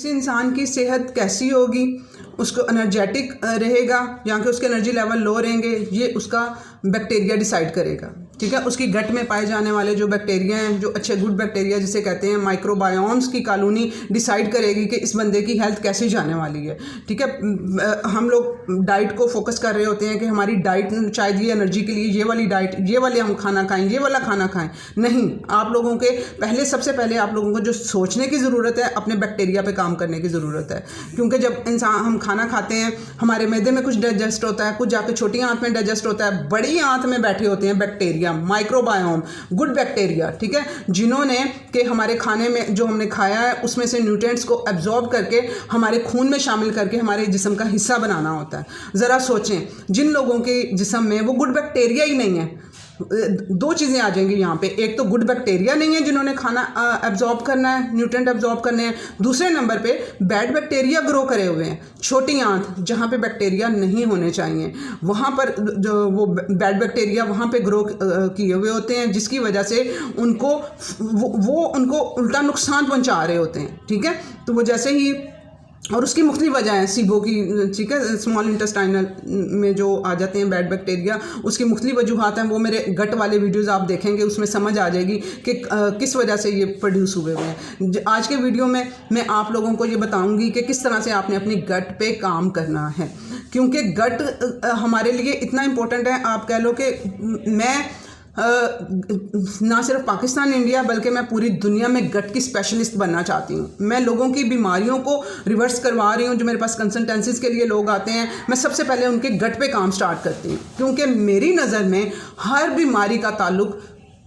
किसी इंसान की सेहत कैसी होगी, उसको एनर्जेटिक रहेगा या कि उसके एनर्जी लेवल लो रहेंगे, ये उसका बैक्टीरिया डिसाइड करेगा। ठीक है, उसकी गट में पाए जाने वाले जो बैक्टीरिया हैं, जो अच्छे गुड बैक्टीरिया जिसे कहते हैं, माइक्रोबायोम्स की कॉलोनी डिसाइड करेगी कि इस बंदे की हेल्थ कैसे जाने वाली है। ठीक है, हम लोग डाइट को फोकस कर रहे होते हैं कि हमारी डाइट शायद ये एनर्जी के लिए ये वाली डाइट, ये वाले हम खाना खाएं, ये वाला खाना खाएं। नहीं, आप लोगों के सबसे पहले आप लोगों को जो सोचने की ज़रूरत है, अपने बैक्टीरिया पे काम करने की ज़रूरत है। क्योंकि जब हम खाना खाते हैं, हमारे मैदे में कुछ डाइजेस्ट होता है, कुछ जाके छोटी आंत में डाइजेस्ट होता है, बड़ी आंत में बैठे होते हैं बैक्टीरिया, माइक्रोबायोम, गुड बैक्टीरिया। ठीक है, जिन्होंने कि हमारे खाने में जो हमने खाया है उसमें से न्यूट्रिएंट्स को एब्जॉर्ब करके हमारे खून में शामिल करके हमारे जिस्म का हिस्सा बनाना होता है। ज़रा सोचें, जिन लोगों के जिस्म में वो गुड बैक्टीरिया ही नहीं है, दो चीज़ें आ जाएंगी यहाँ पे। एक तो गुड बैक्टीरिया नहीं है जिन्होंने खाना एब्जॉर्ब करना है, न्यूट्रिएंट एब्जॉर्ब करने हैं। दूसरे नंबर पे बैड बैक्टीरिया ग्रो करे हुए हैं। छोटी आंत जहाँ पे बैक्टीरिया नहीं होने चाहिए, वहाँ पर जो वो बैड बैक्टीरिया वहाँ पे ग्रो किए हुए होते हैं, जिसकी वजह से उनको वो उनको उल्टा नुकसान पहुँचा रहे होते हैं। ठीक है, तो वो जैसे ही, और उसकी मुख्तलिफ वजह है सिबो की। ठीक है, स्मॉल इंटेस्टाइनल में जो आ जाते हैं बैड बैक्टीरिया, उसकी मुख्तलिफ वजूहात हैं। वो मेरे गट वाले वीडियोस आप देखेंगे, उसमें समझ आ जाएगी कि किस वजह से ये प्रोड्यूस हुए हुए हैं। आज के वीडियो में मैं आप लोगों को ये बताऊंगी कि किस तरह से आपने अपनी गट पे काम करना है, क्योंकि गट हमारे लिए इतना इम्पोर्टेंट है। आप कह लो कि मैं ना सिर्फ पाकिस्तान इंडिया बल्कि मैं पूरी दुनिया में गट की स्पेशलिस्ट बनना चाहती हूँ। मैं लोगों की बीमारियों को रिवर्स करवा रही हूँ। जो मेरे पास कंसल्टेंसीज के लिए लोग आते हैं, मैं सबसे पहले उनके गट पे काम स्टार्ट करती हूँ, क्योंकि मेरी नज़र में हर बीमारी का ताल्लुक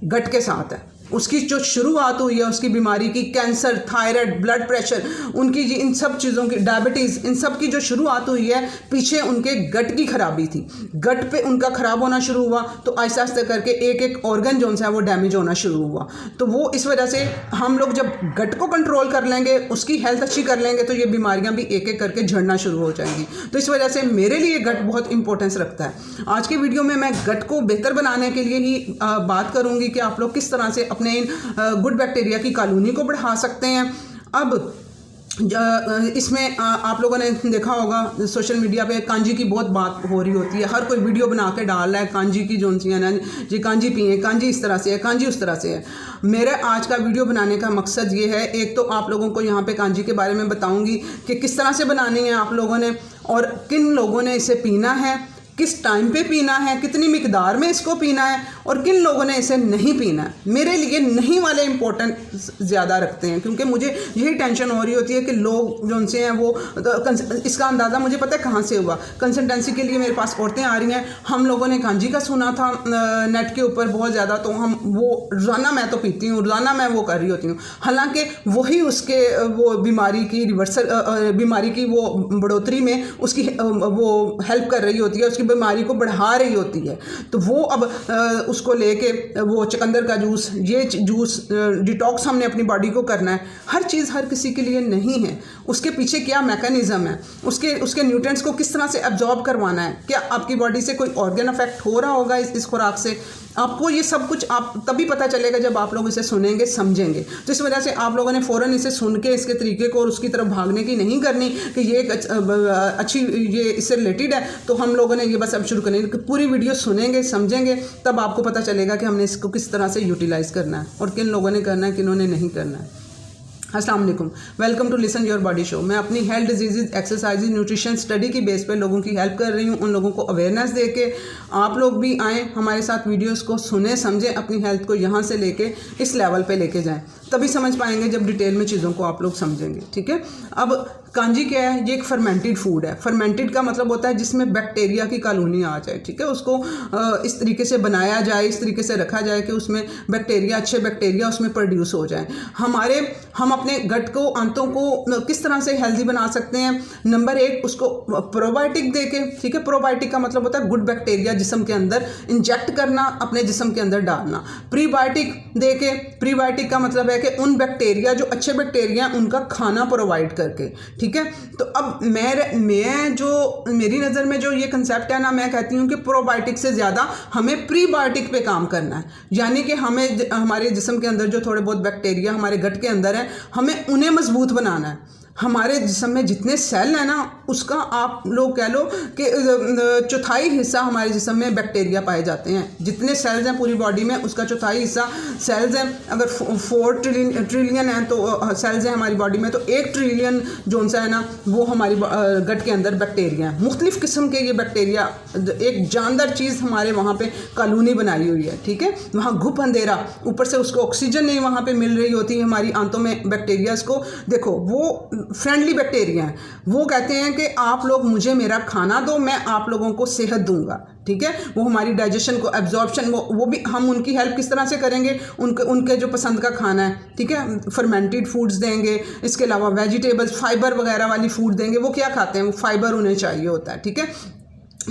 गट के साथ है। उसकी जो शुरुआत हुई है उसकी बीमारी की, कैंसर, थायराइड, ब्लड प्रेशर, उनकी इन सब चीज़ों की, डायबिटीज़, इन सब की जो शुरुआत हुई है, पीछे उनके गट की खराबी थी। गट पे उनका ख़राब होना शुरू हुआ तो आहिस्ता आहिस्ता करके एक एक ऑर्गन जो है वो डैमेज होना शुरू हुआ। तो वो इस वजह से हम लोग जब गट को कंट्रोल कर लेंगे, उसकी हेल्थ अच्छी कर लेंगे, तो ये बीमारियाँ भी एक एक करके झड़ना शुरू हो जाएंगी। तो इस वजह से मेरे लिए गट बहुत इंपॉर्टेंस रखता है। आज की वीडियो में मैं गट को बेहतर बनाने के लिए ही बात करूँगी कि आप लोग किस तरह से अपने इन गुड बैक्टीरिया की कॉलोनी को बढ़ा सकते हैं। अब इसमें आप लोगों ने देखा होगा सोशल मीडिया पे कांजी की बहुत बात हो रही होती है। हर कोई वीडियो बना के डाल रहा है कांजी की, जोन सी है ना जी, कांजी पिए, कांजी इस तरह से है, कांजी उस तरह से है। मेरा आज का वीडियो बनाने का मकसद ये है, एक तो आप लोगों को यहाँ पे कांजी के बारे में बताऊँगी कि किस तरह से बनानी है आप लोगों ने, और किन लोगों ने इसे पीना है, किस टाइम पे पीना है, कितनी मिकदार में इसको पीना है, और किन लोगों ने इसे नहीं पीना है। मेरे लिए नहीं वाले इंपॉर्टेंट ज़्यादा रखते हैं, क्योंकि मुझे यही टेंशन हो रही होती है कि लोग जो उनसे हैं वो, इसका अंदाज़ा मुझे पता है कहाँ से हुआ। कंसल्टेंसी के लिए मेरे पास औरतें आ रही हैं, हम लोगों ने कांजी का सुना था नेट के ऊपर बहुत ज़्यादा, तो हम वो रोज़ाना मैं तो पीती हूँ, रोज़ाना मैं वो कर रही होती हूँ। हालाँकि वही उसके वो बीमारी की रिवर्सल, बीमारी की वो बढ़ोतरी में उसकी वो हेल्प कर रही होती है, उसकी बीमारी को बढ़ा रही होती है। तो वो अब उसको लेके वो चुकंदर का जूस, ये जूस, डिटॉक्स हमने अपनी बॉडी को करना है। हर चीज़ हर किसी के लिए नहीं है, उसके पीछे क्या मैकेनिज्म है, उसके न्यूट्रिएंट्स को किस तरह से एब्जॉर्ब करवाना है। क्या आपकी बॉडी से कोई ऑर्गन अफेक्ट हो रहा होगा इस खुराक से? आपको ये सब कुछ आप तभी पता चलेगा जब आप लोग इसे सुनेंगे, समझेंगे। तो इस वजह से आप लोगों ने फ़ौरन इसे सुन के इसके तरीके को और उसकी तरफ भागने की नहीं करनी कि ये एक अच्छी, ये इससे रिलेटेड है तो हम लोगों ने ये बस अब शुरू करनी। पूरी वीडियो सुनेंगे, समझेंगे, तब आपको पता चलेगा कि हमने इसको किस तरह से यूटिलाइज़ करना है और किन लोगों ने करना है, किन्होंने नहीं करना है। अस्सलाम वालेकुम, welcome to listen your body show. मैं अपनी health, disease, exercise, nutrition study की बेस पे लोगों की हेल्प कर रही हूँ। उन लोगों को अवेयरनेस दे के आप लोग भी आएँ हमारे साथ, वीडियोस को सुने, समझें, अपनी हेल्थ को यहाँ से लेके इस लेवल पे लेके जाएं। तभी समझ पाएंगे जब डिटेल में चीज़ों को आप लोग समझेंगे। ठीक है, अब कांजी क्या है? ये एक फर्मेंटेड फूड है। फर्मेंटेड का मतलब होता है जिसमें बैक्टीरिया की कॉलोनी आ जाए। ठीक है, उसको इस तरीके से बनाया जाए, इस तरीके से रखा जाए कि उसमें बैक्टीरिया, अच्छे बैक्टीरिया उसमें प्रोड्यूस हो जाए। हम अपने गट को, आंतों को किस तरह से हेल्दी बना सकते हैं? नंबर एक, उसको प्रोबायोटिक दे के। ठीक है, प्रोबायोटिक का मतलब होता है गुड बैक्टीरिया जिस्म के अंदर इंजेक्ट करना, अपने जिस्म के अंदर डालना। प्रीबायोटिक दे के, प्रीबायोटिक का मतलब है कि उन बैक्टीरिया, जो अच्छे बैक्टीरिया, उनका खाना प्रोवाइड करके। ठीक है, तो अब मैं जो मेरी नज़र में जो ये कंसेप्ट है ना, मैं कहती हूँ कि प्रोबायोटिक से ज़्यादा हमें प्रीबायोटिक पे काम करना है। यानी कि हमें हमारे जिस्म के अंदर जो थोड़े बहुत बैक्टीरिया हमारे गट के अंदर है, हमें उन्हें मजबूत बनाना है। हमारे जिस्म में जितने सेल हैं ना, उसका आप लोग कह लो कि चौथाई हिस्सा हमारे जिस्म में बैक्टीरिया पाए जाते हैं। जितने सेल्स हैं पूरी बॉडी में, उसका चौथाई हिस्सा सेल्स हैं। अगर 4 ट्रिलियन हैं तो सेल्स हैं हमारी बॉडी में, तो 1 ट्रिलियन जो सा है ना, वो हमारी गट के अंदर बैक्टीरिया हैं। मुख्तलिफ़ किस्म के ये बैक्टीरिया, एक जानदार चीज़ हमारे वहाँ पे कॉलोनी बनाई हुई है, ठीक है। वहाँ घुप अंधेरा, ऊपर से उसको ऑक्सीजन नहीं वहाँ पे मिल रही होती है हमारी आंतों में बैक्टीरियाज़ को। देखो वो फ्रेंडली बैक्टीरिया हैं, वो कहते हैं कि आप लोग मुझे मेरा खाना दो, मैं आप लोगों को सेहत दूंगा, ठीक है। वो हमारी डाइजेशन को, एब्जॉर्प्शन, वो भी हम उनकी हेल्प किस तरह से करेंगे, उनके जो पसंद का खाना है, ठीक है, फर्मेंटेड फूड्स देंगे, इसके अलावा वेजिटेबल्स, फाइबर वगैरह वाली फूड देंगे। वो क्या खाते हैं, वो फाइबर उन्हें चाहिए होता है, ठीक है।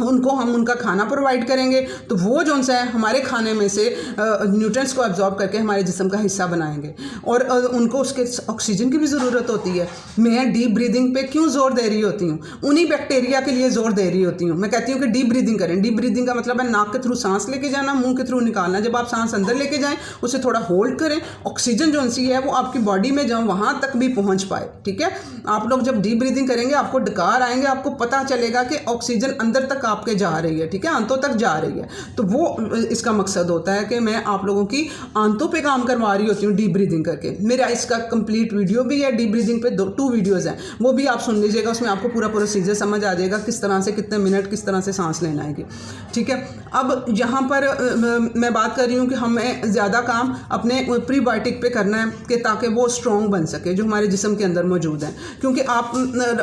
उनको हम उनका खाना प्रोवाइड करेंगे तो वो जो सा है हमारे खाने में से न्यूट्रिएंट्स को एब्जॉर्ब करके हमारे जिस्म का हिस्सा बनाएंगे। और उनको उसके ऑक्सीजन की भी ज़रूरत होती है। मैं डीप ब्रीदिंग पे क्यों ज़ोर दे रही होती हूँ, उन्हीं बैक्टीरिया के लिए ज़ोर दे रही होती हूँ। मैं कहती हूँ कि डीप ब्रीदिंग करें। डीप ब्रीदिंग का मतलब है नाक के थ्रू सांस लेके जाना, मुंह के थ्रू निकालना। जब आप सांस अंदर लेके जाएँ, उसे थोड़ा होल्ड करें, ऑक्सीजन जो सी है वो आपकी बॉडी में जब वहाँ तक भी पहुँच पाए, ठीक है। आप लोग जब डीप ब्रीदिंग करेंगे, आपको डकार आएंगे, आपको पता चलेगा कि ऑक्सीजन अंदर तक आपके जा रही है, ठीक है, आंतों तक जा रही है। तो वो इसका मकसद होता है कि मैं आप लोगों की आंतों पे काम करवा रही होती हूँ डीप ब्रीदिंग करके। मेरा इसका कंप्लीट वीडियो भी है, डीप ब्रीदिंग पे 2 वीडियोज़ हैं, वो भी आप सुन लीजिएगा। उसमें आपको पूरा प्रोसीजर समझ आ जाएगा, किस तरह से कितने मिनट किस तरह से सांस लेना है, ठीक है। अब यहाँ पर मैं बात कर रही हूँ कि हमें ज़्यादा काम अपने प्रीबायोटिक पे करना है कि ताकि वो स्ट्रॉन्ग बन सके जो हमारे जिस्म के अंदर मौजूद है। क्योंकि आप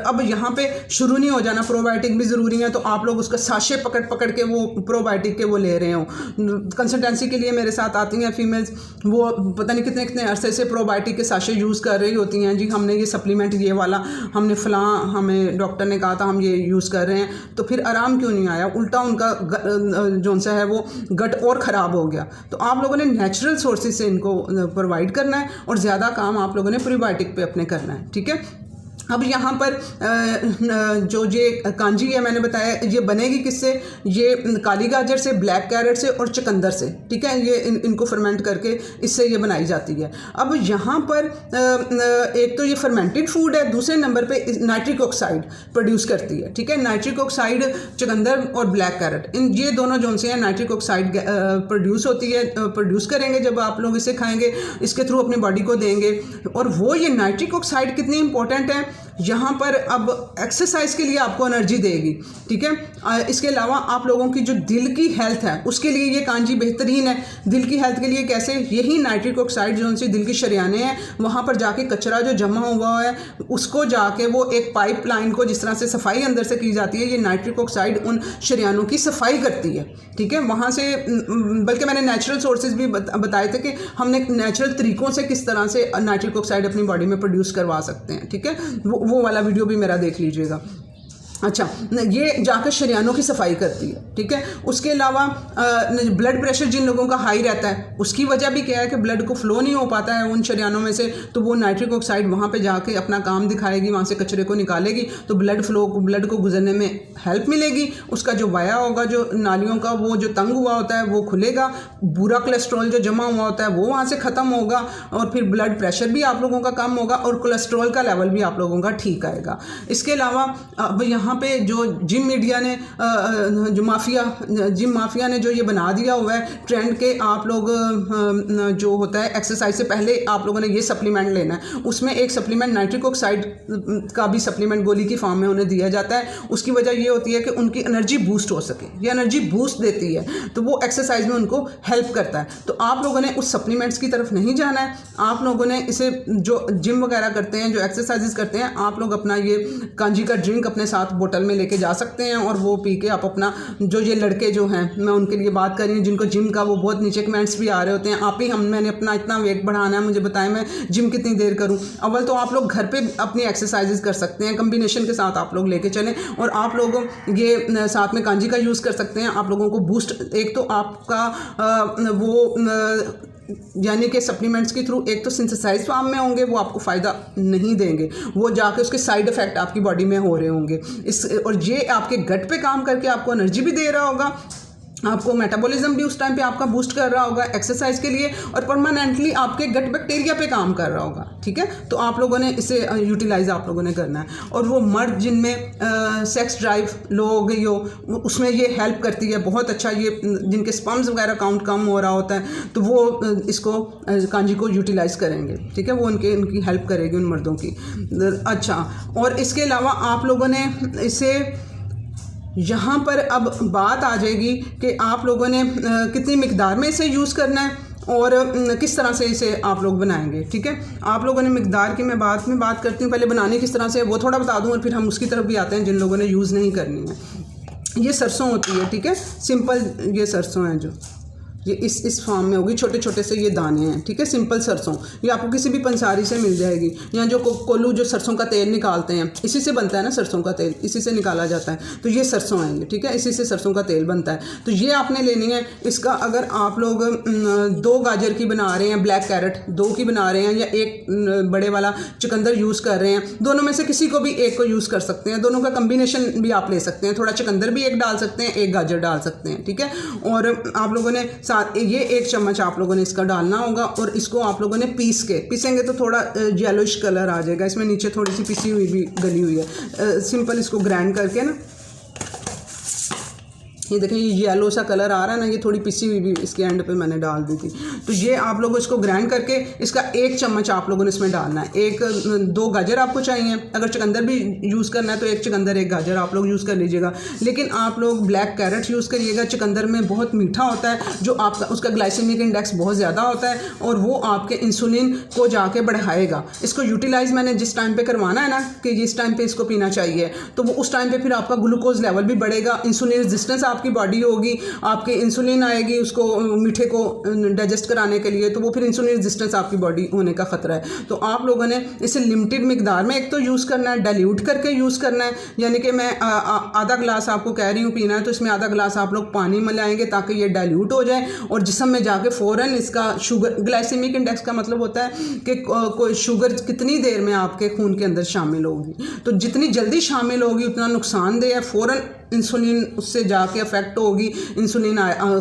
अब यहाँ पे शुरू नहीं हो जाना, प्रोबायोटिक भी ज़रूरी है, तो आप लोग उसका साशे पकड़ के वो प्रोबायोटिक के वो ले रहे हो। कंसल्टेंसी के लिए मेरे साथ आती हैं फीमेल्स, वो पता नहीं कितने कितने अरसे से प्रोबायोटिक के साशे यूज़ कर रही होती हैं। जी हमने ये सप्लीमेंट ये वाला हमने फ़लाँ हमें डॉक्टर ने कहा था, हम ये यूज़ कर रहे हैं, तो फिर आराम क्यों नहीं आया, उल्टा उनका जो सा है वो गट और ख़राब हो गया। तो आप लोगों ने नेचुरल सोर्सेज से इनको प्रोवाइड करना है और ज़्यादा काम आप लोगों ने प्रीबायोटिक पे अपने करना है, ठीक है। अब यहाँ पर जो ये कांजी है मैंने बताया, ये बनेगी किससे, ये काली गाजर से, ब्लैक कैरेट से और चुकंदर से, ठीक है। ये इनको फर्मेंट करके इससे ये बनाई जाती है। अब यहाँ पर एक तो ये फर्मेंटेड फूड है, दूसरे नंबर पे नाइट्रिक ऑक्साइड प्रोड्यूस करती है, ठीक है। नाइट्रिक ऑक्साइड चुकंदर और ब्लैक कैरेट, इन ये दोनों जो से हैं नाइट्रिक ऑक्साइड प्रोड्यूस होती है, प्रोड्यूस करेंगे जब आप लोग इसे खाएंगे, इसके थ्रू अपनी बॉडी को देंगे। और वो ये नाइट्रिक ऑक्साइड कितनी इंपॉर्टेंट है यहाँ पर, अब एक्सरसाइज के लिए आपको एनर्जी देगी, ठीक है। इसके अलावा आप लोगों की जो दिल की हेल्थ है उसके लिए ये कांजी बेहतरीन है। दिल की हेल्थ के लिए कैसे, यही नाइट्रिक ऑक्साइड जो उनसे दिल की शरियाने हैं, वहाँ पर जाके कचरा जो जमा हुआ है उसको जाके वो एक पाइप लाइन को जिस तरह से सफाई अंदर से की जाती है, ये नाइट्रिक ऑक्साइड उन शरियानों की सफाई करती है, ठीक है। वहाँ से बल्कि मैंने नेचुरल सोर्सेज भी बताए थे कि हमने नेचुरल तरीक़ों से किस तरह से नाइट्रिक ऑक्साइड अपनी बॉडी में प्रोड्यूस करवा सकते हैं, ठीक है। वो वाला वीडियो भी मेरा देख लीजिएगा। अच्छा, ये जाकर शरियानों की सफाई करती है, ठीक है। उसके अलावा ब्लड प्रेशर जिन लोगों का हाई रहता है उसकी वजह भी क्या है कि ब्लड को फ्लो नहीं हो पाता है उन शरियानों में से, तो वो नाइट्रिक ऑक्साइड वहाँ पे जाके अपना काम दिखाएगी, वहाँ से कचरे को निकालेगी, तो ब्लड फ्लो को, ब्लड को गुजरने में हेल्प मिलेगी। उसका जो वाया होगा, जो नालियों का वो जो तंग हुआ होता है वो खुलेगा, बुरा कोलेस्ट्रॉल जो जमा हुआ होता है वो वहाँ से ख़त्म होगा, और फिर ब्लड प्रेशर भी आप लोगों का कम होगा और कोलेस्ट्रॉल का लेवल भी आप लोगों का ठीक आएगा। इसके अलावा अब यहाँ पे जो जिम मीडिया ने जिम माफिया ने जो ये बना दिया हुआ है ट्रेंड के, आप लोग जो होता है एक्सरसाइज से पहले आप लोगों ने ये सप्लीमेंट लेना है, उसमें एक सप्लीमेंट नाइट्रिक ऑक्साइड का भी सप्लीमेंट गोली की फॉर्म में उन्हें दिया जाता है। उसकी वजह ये होती है कि उनकी एनर्जी बूस्ट हो सके, ये एनर्जी बूस्ट देती है, तो वो एक्सरसाइज में उनको हेल्प करता है। तो आप लोगों ने उस सप्लीमेंट्स की तरफ नहीं जाना है, आप लोगों ने इसे जो जिम वगैरह करते हैं, जो एक्सरसाइजेस करते हैं, आप लोग अपना ये कांजी का ड्रिंक अपने साथ बोतल में लेके जा सकते हैं और वो पी के आप अपना, जो ये लड़के जो हैं, मैं उनके लिए बात कर रही हूँ जिनको जिम का वो बहुत नीचे कमेंट्स भी आ रहे होते हैं, आप ही मैंने अपना इतना वेट बढ़ाना है, मुझे बताएं मैं जिम कितनी देर करूँ। अव्वल तो आप लोग घर पे अपनी एक्सरसाइजेस कर सकते हैं, कम्बिनेशन के साथ आप लोग लेके चलें, और आप लोग ये साथ में कांजी का यूज़ कर सकते हैं। आप लोगों को बूस्ट, एक तो आपका यानी कि सप्लीमेंट्स के थ्रू एक तो सिंथेसाइज फॉर्म में होंगे, वो आपको फ़ायदा नहीं देंगे, वो जाके उसके साइड इफ़ेक्ट आपकी बॉडी में हो रहे होंगे। और ये आपके गट पे काम करके आपको एनर्जी भी दे रहा होगा, आपको मेटाबॉलिज्म भी उस टाइम पे आपका बूस्ट कर रहा होगा एक्सरसाइज के लिए, और परमानेंटली आपके गट बैक्टीरिया पे काम कर रहा होगा। ठीक है, तो आप लोगों ने इसे यूटिलाइज आप लोगों ने करना है। और वो मर्द जिनमें सेक्स ड्राइव लो हो गई हो, उसमें ये हेल्प करती है बहुत अच्छा। ये जिनके स्पर्म्स वगैरह काउंट कम हो रहा होता है तो वो इसको कांजी को यूटिलाइज करेंगे। ठीक है, वो उनकी हेल्प करेगी उन मर्दों की। अच्छा, और इसके अलावा आप लोगों ने इसे यहाँ पर अब बात आ जाएगी कि आप लोगों ने कितनी मिकदार में इसे यूज़ करना है और किस तरह से इसे आप लोग बनाएंगे। ठीक है, आप लोगों ने मिकदार की मैं बाद में बात करती हूँ, पहले बनाने किस तरह से वो थोड़ा बता दूँ और फिर हम उसकी तरफ भी आते हैं जिन लोगों ने यूज़ नहीं करनी है। ये सरसों होती है। ठीक है, सिंपल ये सरसों है जो ये इस फार्म में होगी, छोटे छोटे से ये दाने हैं। ठीक है, सिंपल सरसों, ये आपको किसी भी पंसारी से मिल जाएगी। यहाँ जो कोल्लू जो सरसों का तेल निकालते हैं, इसी से बनता है ना सरसों का तेल, इसी से निकाला जाता है। तो ये सरसों है ये। ठीक है, इसी से सरसों का तेल बनता है। तो ये आपने लेनी है। इसका अगर आप लोग 2 गाजर की बना रहे हैं, ब्लैक कैरेट 2 की बना रहे हैं, या एक बड़े वाला चुकंदर यूज़ कर रहे हैं, दोनों में से किसी को भी एक को यूज़ कर सकते हैं। दोनों का कम्बिनेशन भी आप ले सकते हैं, थोड़ा चुकंदर भी एक डाल सकते हैं, एक गाजर डाल सकते हैं। ठीक है, और आप लोगों ने ये 1 चम्मच आप लोगों ने इसका डालना होगा और इसको आप लोगों ने पीसेंगे तो थोड़ा येलोइश कलर आ जाएगा। इसमें नीचे थोड़ी सी पिसी हुई भी गली हुई है। सिंपल इसको ग्राइंड करके ना, ये देखें ये येलो सा कलर आ रहा है ना, ये थोड़ी पिसी हुई भी इसके एंड पे मैंने डाल दी थी। तो ये आप लोग इसको ग्राइंड करके इसका 1 चम्मच आप लोगों ने इसमें डालना है। 2 गाजर आपको चाहिए, अगर चुकंदर भी यूज़ करना है तो 1 चुकंदर 1 गाजर आप लोग यूज़ कर लीजिएगा। लेकिन आप लोग ब्लैक कैरेट यूज़ करिएगा। चुकंदर में बहुत मीठा होता है, जो आपका उसका ग्लाइसेमिक इंडेक्स बहुत ज़्यादा होता है और वो आपके इंसुलिन को जाके बढ़ाएगा। इसको यूटिलाइज़ मैंने जिस टाइम पर करवाना है ना कि जिस टाइम पर इसको पीना चाहिए, तो वो उस टाइम पर फिर आपका ग्लूकोज लेवल भी बढ़ेगा, इंसुलिन रेजिस्टेंस आपकी बॉडी होगी, आपके इंसुलिन आएगी उसको मीठे को डाइजेस्ट कराने के लिए, तो वो फिर इंसुलिन रेजिस्टेंस आपकी बॉडी होने का खतरा है। तो आप लोगों ने इसे लिमिटेड मिकदार में एक तो यूज़ करना है, डाइल्यूट करके यूज़ करना है। यानी कि मैं आधा गिलास आपको कह रही हूँ पीना है, तो इसमें आधा गिलास आप लोग पानी मिलाएंगे ताकि ये डाइल्यूट हो जाए और जिस्म में जाके फ़ौरन इसका शुगर, ग्लाइसेमिक इंडेक्स का मतलब होता है कि कोई शुगर कितनी देर में आपके खून के अंदर शामिल होगी। तो जितनी जल्दी शामिल होगी उतना नुकसानदेह है। फ़ौरन इंसुलिन उससे जाके अफेक्ट होगी, इंसुलिन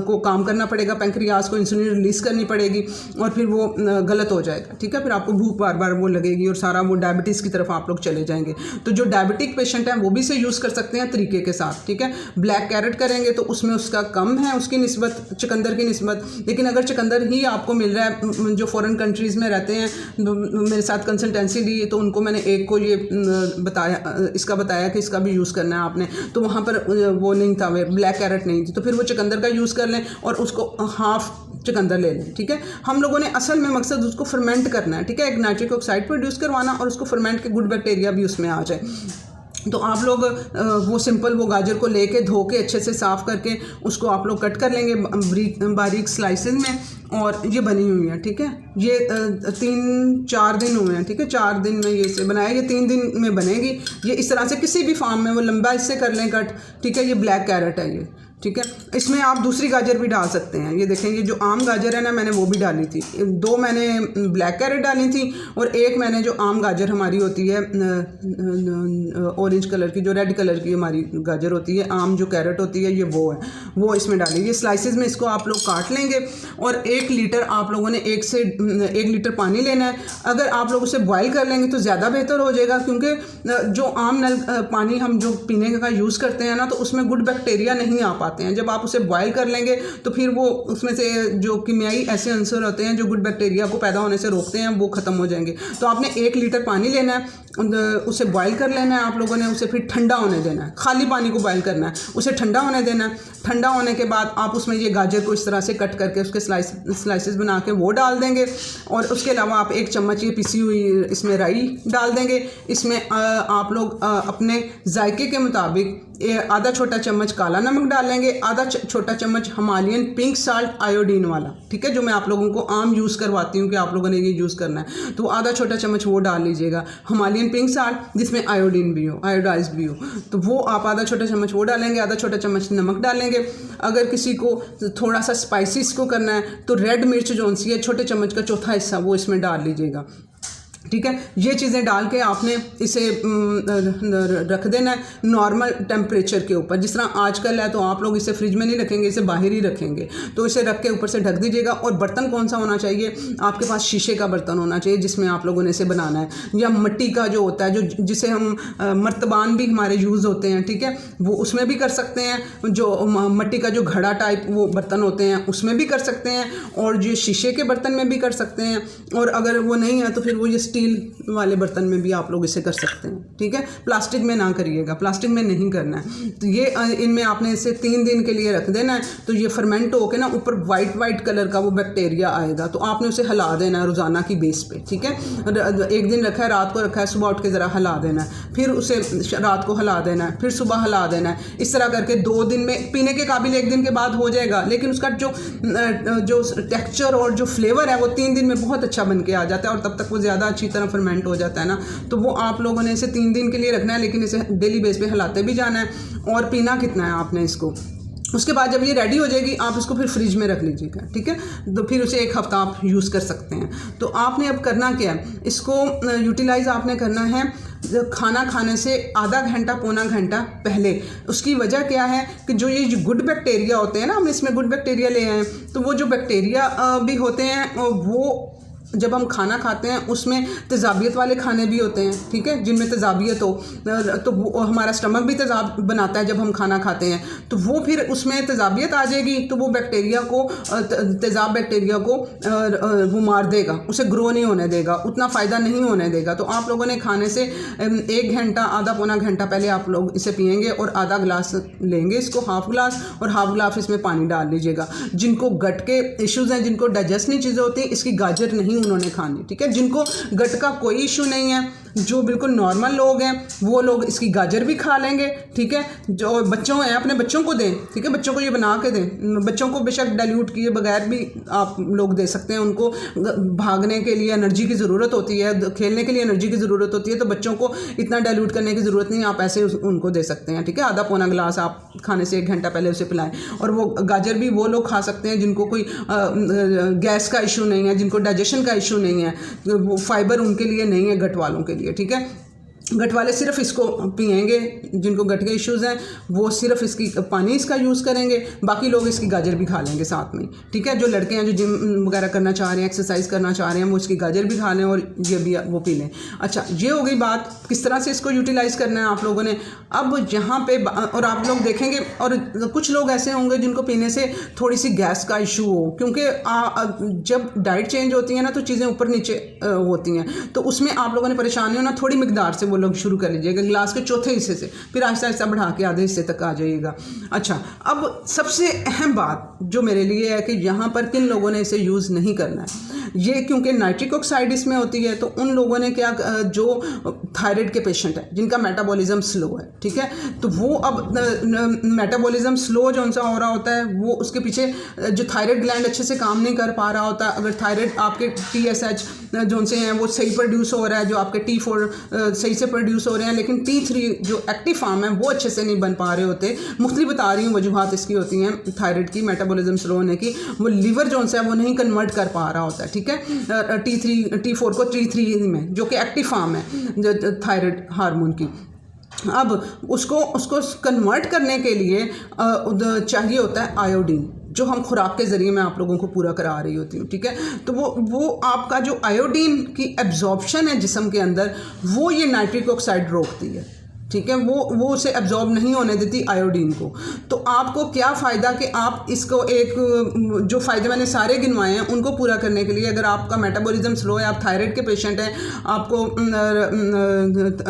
को काम करना पड़ेगा, पैंक्रियाज को इंसुलिन रिलीज़ करनी पड़ेगी और फिर वो गलत हो जाएगा। ठीक है, फिर आपको भूख बार बार वो लगेगी और सारा वो डायबिटीज़ की तरफ आप लोग चले जाएंगे। तो जो डायबिटिक पेशेंट हैं वो भी इसे यूज़ कर सकते हैं तरीके के साथ। ठीक है, ब्लैक कैरेट करेंगे तो उसमें उसका कम है उसकी निस्बत चुकंदर की निस्बत। लेकिन अगर चुकंदर ही आपको मिल रहा है, जो फॉरेन कंट्रीज़ में रहते हैं, मेरे साथ कंसल्टेंसी ली तो उनको मैंने एक को ये बताया कि इसका भी यूज़ करना है आपने, तो वहाँ पर वो नहीं था, ब्लैक कैरेट नहीं थी, तो फिर वो चुकंदर का यूज़ कर लें और उसको हाफ चुकंदर ले लें। ठीक है, हम लोगों ने असल में मकसद उसको फर्मेंट करना है। ठीक है, एक नाइट्रिक ऑक्साइड प्रोड्यूस करवाना और उसको फर्मेंट के गुड बैक्टीरिया भी उसमें आ जाए। तो आप लोग वो सिंपल वो गाजर को लेके धो के अच्छे से साफ़ करके उसको आप लोग कट कर लेंगे बारीक स्लाइसेस में, और ये बनी हुई है। ठीक है, ये 3-4 दिन हुए हैं। ठीक है, 4 दिन में ये इसे बनाया, ये 3 दिन में बनेगी। ये इस तरह से किसी भी फार्म में वो लंबा इससे कर लें कट। ठीक है, ये ब्लैक कैरेट है ये। ठीक है, इसमें आप दूसरी गाजर भी डाल सकते हैं। ये देखें, ये जो आम गाजर है ना, मैंने वो भी डाली थी। 2 मैंने ब्लैक कैरेट डाली थी और 1 मैंने जो आम गाजर हमारी होती है ऑरेंज कलर की, जो रेड कलर की हमारी गाजर होती है, आम जो कैरेट होती है, ये वो इसमें डाली। ये स्लाइसेस में इसको आप लोग काट लेंगे और 1 लीटर आप लोगों ने 1 लीटर पानी लेना है। अगर आप लोग उसे बॉयल कर लेंगे तो ज़्यादा बेहतर हो जाएगा, क्योंकि जो आम नल पानी हम जो पीने का यूज़ करते हैं ना, तो उसमें गुड बैक्टीरिया नहीं आ पाते हैं। जब आप उसे बॉयल कर लेंगे तो फिर वो उसमें से जो कीमियाई ऐसे अंसर होते हैं जो गुड बैक्टीरिया को पैदा होने से रोकते हैं, वो ख़त्म हो जाएंगे। तो आपने 1 लीटर पानी लेना है, उसे बॉयल कर लेना है आप लोगों ने, उसे फिर ठंडा होने देना है। खाली पानी को बॉयल करना है, उसे ठंडा होने देना है। ठंडा होने के बाद आप उसमें ये गाजर को इस तरह से कट करके उसके स्लाइसेस बना के वो डाल देंगे और उसके अलावा आप 1 चम्मच ये पिसी हुई इसमें राई डाल देंगे। इसमें आप लोग अपने जायके के मुताबिक आधा छोटा चम्मच काला नमक डाल लेंगे, आधा छोटा चम्मच हिमालयन पिंक साल्ट आयोडीन वाला। ठीक है, जो मैं आप लोगों को आम यूज़ करवाती हूँ कि आप लोगों ने ये यूज़ करना है, तो आधा छोटा चम्मच वो डाल लीजिएगा, हिमालयन पिंक साल्ट जिसमें आयोडीन भी हो, आयोडाइज भी हो, तो वो आप आधा छोटा चम्मच वो डालेंगे, आधा छोटा चम्मच नमक डालेंगे। अगर किसी को थोड़ा सा स्पाइसी को करना है तो रेड मिर्च जो सी है छोटे चम्मच का चौथा हिस्सा वो इसमें डाल लीजिएगा। ठीक है। ये चीज़ें डाल के आपने इसे रख देना है नॉर्मल टेम्परेचर के ऊपर। जिस तरह आजकल है तो आप लोग इसे फ्रिज में नहीं रखेंगे, इसे बाहर ही रखेंगे। तो इसे रख के ऊपर से ढक दीजिएगा। और बर्तन कौन सा होना चाहिए? आपके पास शीशे का बर्तन होना चाहिए जिसमें आप लोगों ने इसे बनाना है, या मिट्टी का जो होता है, जो जिसे हम मर्तबान भी हमारे यूज़ होते हैं, ठीक है, वो उसमें भी कर सकते हैं। जो मिट्टी का जो घड़ा टाइप वो बर्तन होते हैं उसमें भी कर सकते हैं, और जो शीशे के बर्तन में भी कर सकते हैं। और अगर वो नहीं है तो फिर वो ये स्टील वाले बर्तन में भी आप लोग इसे कर सकते हैं, ठीक है। प्लास्टिक में ना करिएगा, प्लास्टिक में नहीं करना है। तो ये इनमें आपने इसे 3 दिन के लिए रख देना है। तो ये फर्मेंट होके ना ऊपर वाइट कलर का वो बैक्टीरिया आएगा। तो आपने उसे हिला देना है रोज़ाना की बेस पे, ठीक है। एक दिन रखा है, रात को रखा है, सुबह उठ के ज़रा हिला देना है, फिर उसे रात को हिला देना है, फिर सुबह हिला देना है। इस तरह करके 2 दिन में पीने के काबिल 1 दिन के बाद हो जाएगा। लेकिन उसका जो टेक्सचर और जो फ्लेवर है वो 3 दिन में बहुत अच्छा बन के आ जाता है, और तब तक वो ज़्यादा अच्छी तरह फर्मेंट हो जाता है ना। तो वो आप लोगों ने इसे 3 दिन के लिए रखना है, लेकिन इसे डेली बेस पे हिलाते भी जाना है। और पीना कितना है आपने इसको, उसके बाद जब ये रेडी हो जाएगी आप इसको फिर फ्रिज में रख लीजिएगा, ठीक है। तो फिर उसे 1 हफ्ता आप यूज़ कर सकते हैं। तो आपने अब करना क्या है, इसको यूटिलाइज़ आपने करना है खाना खाने से आधा घंटा पौना घंटा पहले। उसकी वजह क्या है कि जो ये गुड बैक्टीरिया होते हैं ना, हम इसमें गुड बैक्टीरिया ले आए हैं, तो वो जो बैक्टीरिया भी होते हैं वो जब हम खाना खाते हैं उसमें तेज़ाबियत वाले खाने भी होते हैं, ठीक है, जिनमें तेज़ाबियत हो, तो वो हमारा स्टमक भी तेज़ाब बनाता है जब हम खाना खाते हैं। तो वो फिर उसमें तेज़ाबियत आ जाएगी, तो वो बैक्टीरिया को, तेज़ाब बैक्टीरिया को वो मार देगा, उसे ग्रो नहीं होने देगा, उतना फ़ायदा नहीं होने देगा। तो आप लोगों ने खाने से 1 घंटा आधा पौना घंटा पहले आप लोग इसे पिएंगे, और आधा गिलास लेंगे इसको, हाफ गिलास, और हाफ गिलास इसमें पानी डाल लीजिएगा। जिनको गट के इश्यूज़ हैं, जिनको डाइजेस्ट नहीं चीज़ें होती, इसकी गाजर नहीं उन्होंने खानी, ठीक है। जिनको गट का कोई इशू नहीं है, जो बिल्कुल नॉर्मल लोग हैं, वो लोग इसकी गाजर भी खा लेंगे, ठीक है। जो बच्चों हैं अपने बच्चों को दें, ठीक है, बच्चों को ये बना के दें। बच्चों को बेशक डाइल्यूट किए बगैर भी आप लोग दे सकते हैं। उनको भागने के लिए एनर्जी की ज़रूरत होती है, खेलने के लिए एनर्जी की ज़रूरत होती है, तो बच्चों को इतना डाइल्यूट करने की ज़रूरत नहीं, आप ऐसे उनको दे सकते हैं, ठीक है। आधा पौना गिलास आप खाने से 1 घंटा पहले उसे पिलाएं। और वो गाजर भी वो लोग खा सकते हैं जिनको कोई गैस का इशू नहीं है, जिनको डाइजेशन का इशू नहीं है, वो फाइबर उनके लिए नहीं है, गट वालों के लिए, ठीक है। गट वाले सिर्फ इसको पिएंगे, जिनको गट के इश्यूज़ हैं वो सिर्फ इसकी पानी इसका यूज़ करेंगे, बाकी लोग इसकी गाजर भी खा लेंगे साथ में, ठीक है। जो लड़के हैं जो जिम वगैरह करना चाह रहे हैं, एक्सरसाइज करना चाह रहे हैं, वो इसकी गाजर भी खा लें और ये भी वो पी लें। अच्छा, ये हो गई बात किस तरह से इसको यूटिलाइज़ करना है आप लोगों ने। अब यहाँ पे और आप लोग देखेंगे, और कुछ लोग ऐसे होंगे जिनको पीने से थोड़ी सी गैस का इशू हो, क्योंकि जब डाइट चेंज होती है ना तो चीज़ें ऊपर नीचे होती हैं, तो उसमें आप लोगों ने परेशानी हो ना, थोड़ी मिकदार से लोग शुरू कर लीजिएगा, गिलास के चौथे हिस्से से, फिर आहिस्ता आहिस्ता बढ़ा के आधे हिस्से तक आ जाइएगा। अच्छा, अब सबसे अहम बात जो मेरे लिए है कि यहाँ पर किन लोगों ने इसे यूज़ नहीं करना है, ये क्योंकि नाइट्रिक ऑक्साइड इसमें होती है, तो उन लोगों ने क्या, जो थायराइड के पेशेंट हैं जिनका मेटाबॉलिज्म स्लो है, ठीक है, तो वो अब मेटाबॉलिज्म स्लो जो उनसा हो रहा होता है, वो उसके पीछे जो थायराइड ग्लैंड अच्छे से काम नहीं कर पा रहा होता। अगर थायराइड आपके TSH जो उनसे हैं वो सही प्रोड्यूस हो रहा है, जो आपके T4 सही से प्रोड्यूस हो रहे हैं, लेकिन T3 जो एक्टिव फॉर्म है वो अच्छे से नहीं बन पा रहे होते। मुख्तलिफ बता रही हूँ वजूहात इसकी होती हैं थायराइड की, मेटाबॉलिज्म स्लो होने की। वो लीवर जो है वो नहीं कन्वर्ट कर पा रहा होता है, ठीक है, T4 को T3 में, जो कि एक्टिव फॉर्म है थायराइड हार्मोन की। अब उसको कन्वर्ट करने के लिए चाहिए होता है आयोडीन, जो हम खुराक के ज़रिए मैं आप लोगों को पूरा करा रही होती हूँ, ठीक है। तो वो आपका जो आयोडीन की एब्जॉर्प्शन है जिस्म के अंदर, वो ये नाइट्रिक ऑक्साइड रोकती है, ठीक है। वो उसे एब्जॉर्ब नहीं होने देती आयोडीन को। तो आपको क्या फ़ायदा कि आप इसको एक, जो फ़ायदे मैंने सारे गिनवाए हैं उनको पूरा करने के लिए, अगर आपका मेटाबॉलिज्म स्लो है, आप थायराइड के पेशेंट हैं, आपको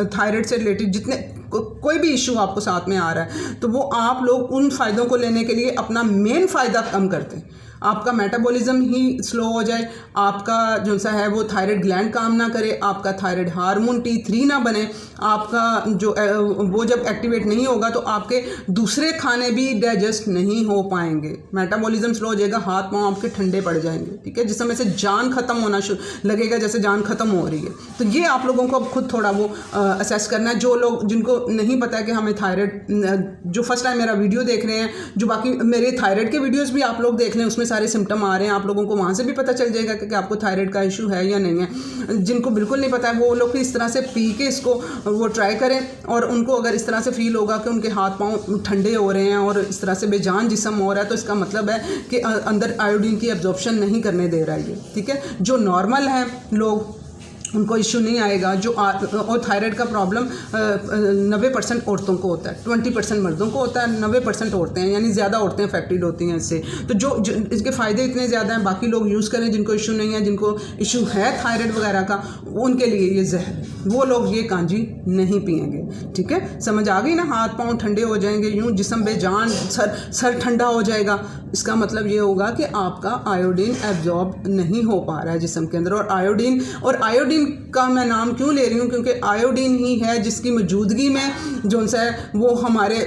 थायराइड से रिलेटेड जितने कोई भी इशू आपको साथ में आ रहा है, तो वो आप लोग उन फ़ायदों को लेने के लिए अपना मेन फ़ायदा कम करते हैं। आपका मेटाबॉलिज्म ही स्लो हो जाए, आपका जो सा है वो थायराइड ग्लैंड काम ना करे, आपका थायराइड हार्मोन T3 ना बने, आपका जो वो जब एक्टिवेट नहीं होगा तो आपके दूसरे खाने भी डाइजेस्ट नहीं हो पाएंगे, मेटाबॉलिज्म स्लो हो जाएगा, हाथ पाँव आपके ठंडे पड़ जाएंगे, ठीक है, जिस समय से जान ख़त्म होना लगेगा, जैसे जान ख़त्म हो रही है। तो ये आप लोगों को अब खुद थोड़ा वो असेस करना है। जो लोग जिनको नहीं पता है कि हमें थायराइड, जो फर्स्ट टाइम मेरा वीडियो देख रहे हैं, जो बाकी मेरे थायराइड के वीडियोज़ भी आप लोग देख लें, उसमें सारे सिम्टम आ रहे हैं, आप लोगों को वहाँ से भी पता चल जाएगा कि आपको थायराइड का इशू है या नहीं है। जिनको बिल्कुल नहीं पता है वो लोग भी इस तरह से पी के इसको वो ट्राई करें, और उनको अगर इस तरह से फील होगा कि उनके हाथ पाँव ठंडे हो रहे हैं और इस तरह से बेजान जिस्म हो रहा है, तो इसका मतलब है कि अंदर आयोडीन की एब्जॉर्प्शन नहीं करने दे रहा है ये, ठीक है। जो नॉर्मल हैं लोग उनको इशू नहीं आएगा। और थायराइड का प्रॉब्लम 90% औरतों को होता है, 20% मर्दों को होता है, 90% औरतें हैं, यानी ज़्यादा औरतें अफेक्टेड होती हैं इससे। तो जो इसके फ़ायदे इतने ज़्यादा हैं, बाकी लोग यूज़ करें जिनको इशू नहीं है। जिनको इशू है थायराइड वगैरह का, उनके लिए ये जहर है, वो लोग ये कांजी नहीं पिएंगे, ठीक है। समझ आ गई ना, हाथ पाँव ठंडे हो जाएंगे, यूँ जिस्म बेजान, सर ठंडा हो जाएगा, इसका मतलब ये होगा कि आपका आयोडीन एब्जॉर्ब नहीं हो पा रहा है जिस्म के अंदर। और आयोडीन का मैं नाम क्यों ले रही हूँ, क्योंकि आयोडीन ही है जिसकी मौजूदगी में जो सा है वो हमारे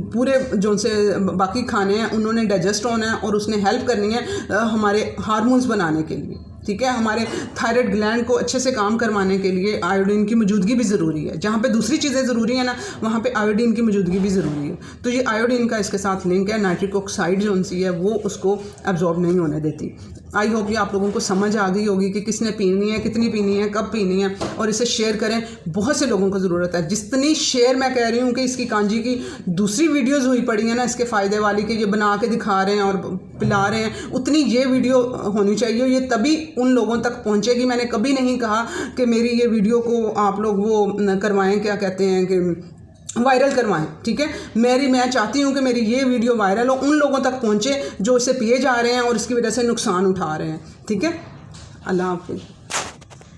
पूरे जो से बाकी खाने हैं उन्होंने डाइजेस्ट होना है, और उसने हेल्प करनी है हमारे हार्मोन्स बनाने के लिए, ठीक है। हमारे थायराइड ग्लैंड को अच्छे से काम करवाने के लिए आयोडीन की मौजूदगी भी ज़रूरी है। जहाँ पे दूसरी चीज़ें ज़रूरी है ना, वहाँ पे आयोडीन की मौजूदगी भी ज़रूरी है। तो ये आयोडीन का इसके साथ लिंक है। नाइट्रिक ऑक्साइड जो सी है वो उसको एब्जॉर्ब नहीं होने देती। आई होप ये आप लोगों को समझ आ गई होगी कि किसने पीनी है, कितनी पीनी है, कब पीनी है, और इसे शेयर करें। बहुत से लोगों को ज़रूरत है। जितनी शेयर मैं कह रही हूँ कि इसकी कांजी की दूसरी वीडियोज़ हुई पड़ी हैं ना इसके फ़ायदे वाली, कि ये बना के दिखा रहे हैं और पिला रहे हैं, उतनी ये वीडियो होनी चाहिए। ये तभी उन लोगों तक पहुँचेगी। मैंने कभी नहीं कहा कि मेरी ये वीडियो को आप लोग वो करवाएं, क्या कहते हैं कि वायरल करवाएं, ठीक है। मैं चाहती हूँ कि मेरी ये वीडियो वायरल हो, उन लोगों तक पहुँचे जो इसे पिए जा रहे हैं और इसकी वजह से नुकसान उठा रहे हैं, ठीक है। अल्लाह हाफ़िज़।